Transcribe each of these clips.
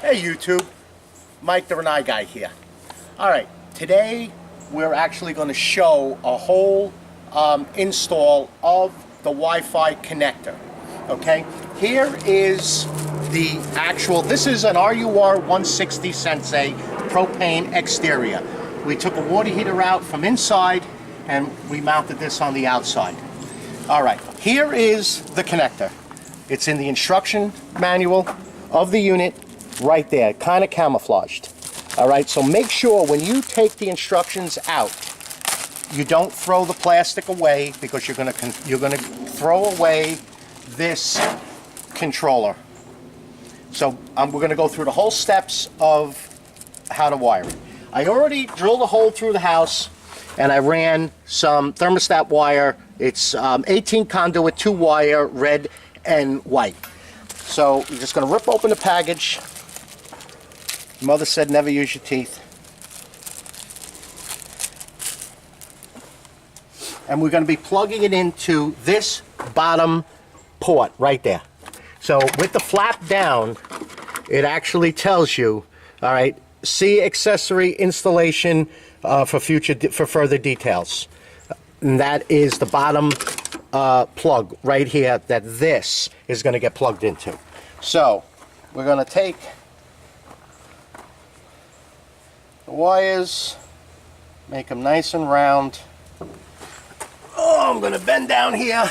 Hey YouTube, Mike the Rinnai guy here. Alright, today we're actually going to show a whole install of the Wi-Fi connector. Okay, here is the actual, this is an RUR 160 Sensei propane exterior. We took a water heater out from inside and we mounted this on the outside. Alright, here is the connector. It's in the instruction manual of the unit. Right there, kind of camouflaged. All right, so make sure when you take the instructions out, you don't throw the plastic away, because you're gonna throw away this controller. So we're gonna go through the whole steps of how to wire it. I already drilled a hole through the house, and I ran some thermostat wire. It's 18 conduit, 2 wire, red and white. So you're just gonna rip open the package. Mother said never use your teeth. And we're going to be plugging it into this bottom port right there. So with the flap down, it actually tells you, all right, see accessory installation for further details. And that is the bottom plug right here that this is going to get plugged into. So we're going to take the wires, make them nice and round. Oh, I'm going to bend down here.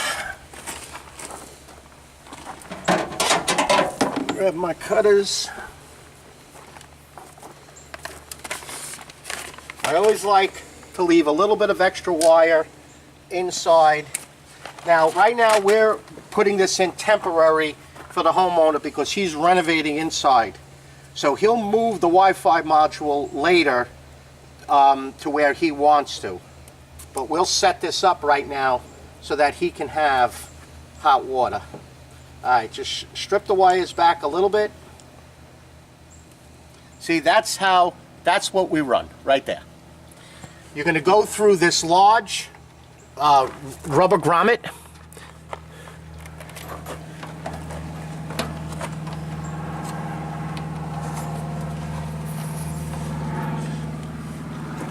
Grab my cutters. I always like to leave a little bit of extra wire inside. Now, right now we're putting this in temporary for the homeowner because he's renovating inside. So he'll move the Wi-Fi module later to where he wants to. But we'll set this up right now so that he can have hot water. Alright, just strip the wires back a little bit. See, that's what we run, right there. You're going to go through this large rubber grommet.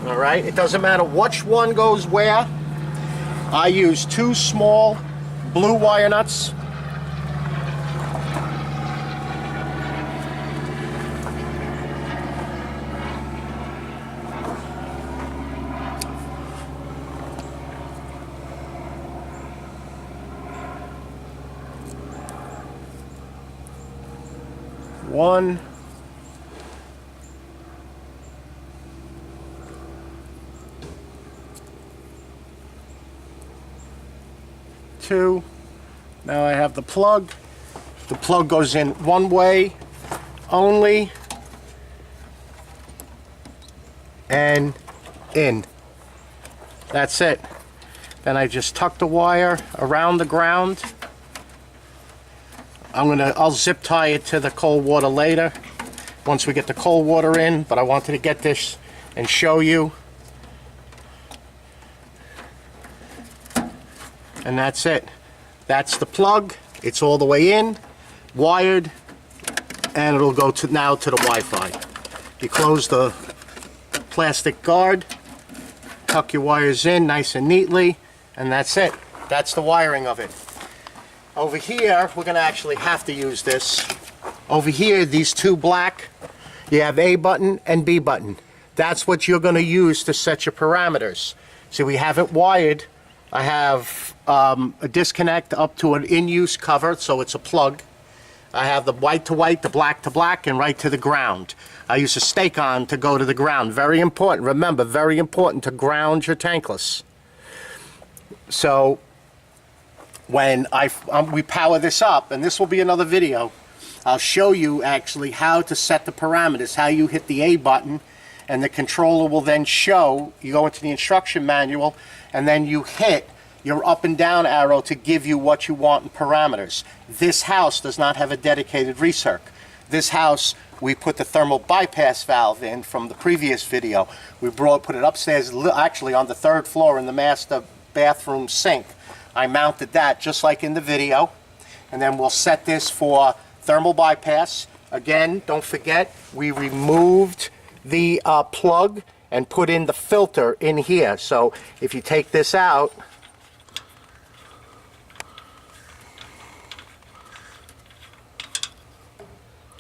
Alright, it doesn't matter which one goes where. I use 2 small blue wire nuts. One. 2. Now I have the plug. The plug goes in one way only and in. That's it. Then I just tuck the wire around the ground. I'll zip tie it to the cold water later once we get the cold water in, but I wanted to get this and show you. And that's it. That's the plug. It's all the way in, wired, and it'll go now to the Wi-Fi. You close the plastic guard, tuck your wires in nice and neatly, and that's it. That's the wiring of it. Over here, we're going to actually have to use this. Over here, these 2 black, you have A button and B button. That's what you're going to use to set your parameters. See, we have it wired. I have a disconnect up to an in-use cover, so it's a plug. I have the white to white, the black to black, and right to the ground. I use a stake on to go to the ground. Very important. Remember, very important to ground your tankless. So when we power this up, and this will be another video, I'll show you actually how to set the parameters, how you hit the A button, and the controller will then show, you go into the instruction manual, and then you hit your up and down arrow to give you what you want in parameters. This house does not have a dedicated recirc. This house, we put the thermal bypass valve in from the previous video. We put it upstairs, actually on the 3rd floor in the master bathroom sink. I mounted that just like in the video, and then we'll set this for thermal bypass, Again, don't forget, we removed the plug and put in the filter in here. So if you take this out,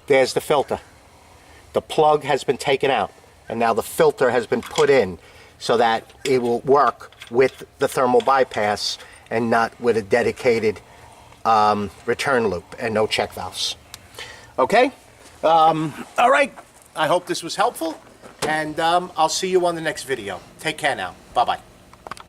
there's the filter. The plug has been taken out, and now the filter has been put in so that it will work with the thermal bypass and not with a dedicated return loop and no check valves. Okay? All right. I hope this was helpful, and I'll see you on the next video. Take care now. Bye-bye.